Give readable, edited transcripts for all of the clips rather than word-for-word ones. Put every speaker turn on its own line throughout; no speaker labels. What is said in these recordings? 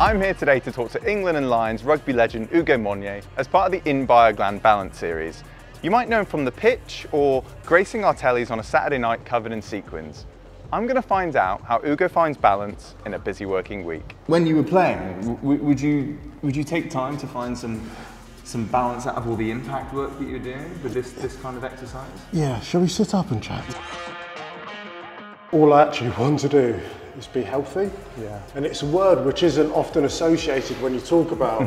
I'm here today to talk to England and Lions rugby legend Ugo Monye as part of the Bioglan Balance series. You might know him from the pitch or gracing our tellies on a Saturday night covered in sequins. I'm going to find out how Ugo finds balance in a busy working week.
When you were playing, would you take time to find some balance out of all the impact work that you're doing with this kind of exercise?
Yeah, shall we sit up and chat? All I actually want to do is be healthy. Yeah. And it's a word which isn't often associated when you talk about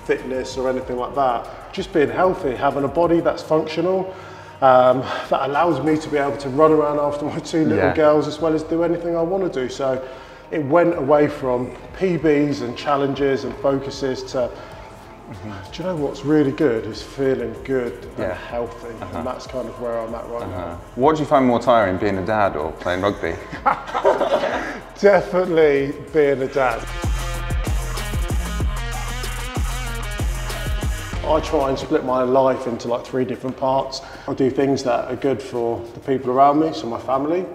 fitness or anything like that. Just being healthy, having a body that's functional, that allows me to be able to run around after my two little girls as well as do anything I want to do. So it went away from PBs and challenges and focuses to, do you know what's really good is feeling good and healthy, and that's kind of where I'm at right now.
What do you find more tiring, being a dad or playing rugby?
Definitely being a dad. I try and split my life into like 3 different parts. I do things that are good for the people around me, so my family.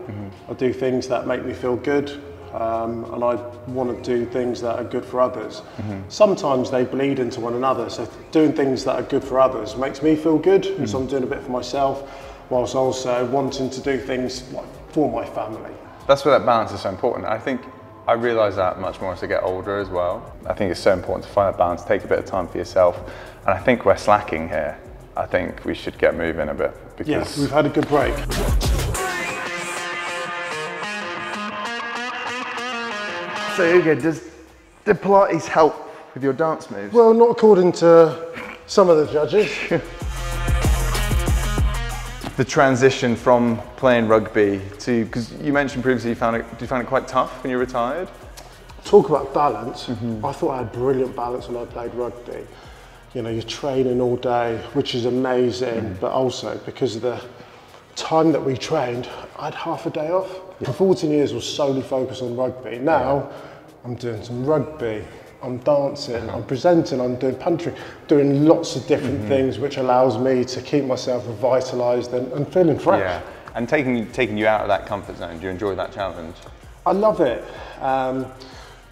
I do things that make me feel good. And I want to do things that are good for others. Sometimes they bleed into one another, so doing things that are good for others makes me feel good, and so I'm doing a bit for myself, whilst also wanting to do things like for my family.
That's where that balance is so important. I think I realise that much more as I get older as well. I think it's so important to find that balance, take a bit of time for yourself, and I think we're slacking here. I think we should get moving a bit, because
we've had a good break.
So Ugo, did Pilates help with your dance moves?
Well, not according to some of the judges.
The transition from playing rugby to, because you mentioned previously you found it quite tough when you retired?
Talk about balance. I thought I had brilliant balance when I played rugby. You know, you're training all day, which is amazing, but also because of the time that we trained, I had half a day off. For 14 years I was solely focused on rugby. Now I'm doing some rugby, I'm dancing, I'm presenting, I'm doing puntering, doing lots of different things, which allows me to keep myself revitalised and feeling fresh.
Yeah, and taking you out of that comfort zone. Do you enjoy that challenge?
I love it.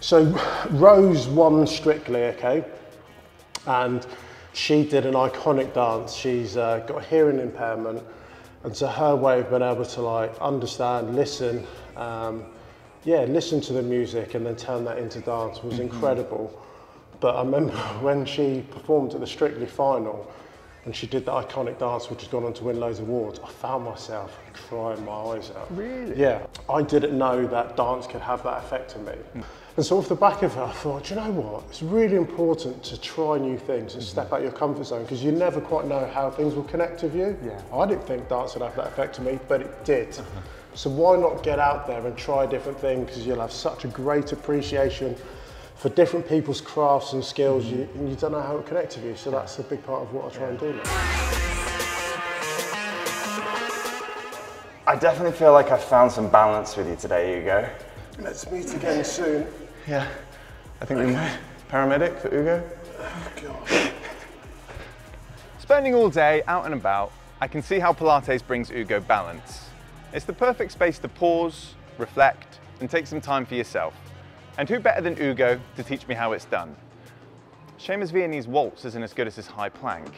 So Rose won Strictly, okay? And she did an iconic dance. She's got a hearing impairment. And so her way of being able to like understand, listen, listen to the music and then turn that into dance was incredible. But I remember when she performed at the Strictly final and she did the iconic dance which has gone on to win loads of awards, I found myself crying my eyes out. Really? Yeah. I didn't know that dance could have that effect on me. And so off the back of it, I thought, do you know what? It's really important to try new things and step out your comfort zone, because you never quite know how things will connect with you. Yeah. I didn't think dance would have that effect on me, but it did. So why not get out there and try different things, because you'll have such a great appreciation for different people's crafts and skills, and you don't know how it connects with you. So that's a big part of what I try and do now.
I definitely feel like I found some balance with you today, Ugo.
Let's meet again soon.
Yeah, I think we might. Paramedic for Ugo?
Oh, God.
Spending all day out and about, I can see how Pilates brings Ugo balance. It's the perfect space to pause, reflect, and take some time for yourself. And who better than Ugo to teach me how it's done? Shame his Viennese waltz isn't as good as his high plank.